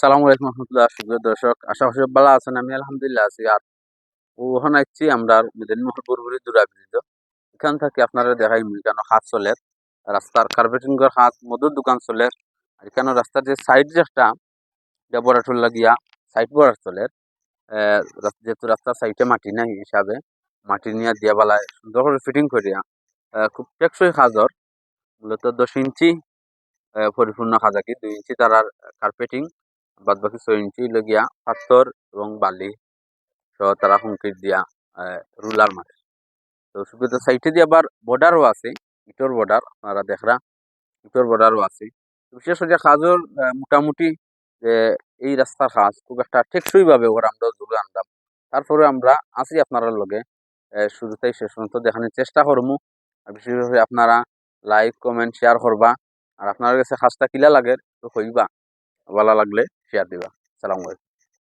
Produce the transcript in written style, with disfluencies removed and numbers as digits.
সালামু আলাইকুম রহমতুল্লাহ। সুপ্রিয় দর্শক, আশা করি সব ভালো আছেন। আমি আলহামদুলিল্লাহ আছি। আর ওখানে আইছি আমরা মেদিনীপুর বুরবুরি দুরা ব্রিজ। এখান থেকে আপনারা দেখাই কেন হাত চলে রাস্তার কার্পেটিং হাত মধুর দোকান চলে। আর এখানে রাস্তার যে সাইড যেটা বরাটুল লাগিয়া সাইড বরাট চলে, যেহেতু রাস্তার সাইডে মাটি নাই হিসাবে মাটি নিয়ে দিয়া বেলায় সুন্দর করে ফিটিং করিয়া খুব টেকসই কাজর। মূলত 10 ইঞ্চি পরিপূর্ণ খাজাকি 2 ইঞ্চি তারার কার্পেটিং, বাদ বাকি 6 ইঞ্চি লগিয়া পাথর এবং বালি সহ তারা কংক্রিট দিয়া রুলার মারে। তো সুবিধ সাইডে দিয়ে আবার বর্ডারও আছে, ইটর বর্ডার আপনারা দেখরা, ইটর বর্ডারও আছে। বিশেষ করে কাজর মোটামুটি যে এই রাস্তার কাজ খুব একটা টেকসই ভাবে ওরা আমরা জুড়ে আনলাম। তারপরে আমরা আছি আপনারা লগে শুরুতেই শেষ পর্যন্ত দেখানোর চেষ্টা করবো। আর বিশেষভাবে আপনারা লাইক কমেন্ট শেয়ার করবা। আর আপনার কাছে কাজটা কিলা লাগে তো হইবা, ভালো লাগলে শেয়ার দিবা। সালাম আলাইকুম।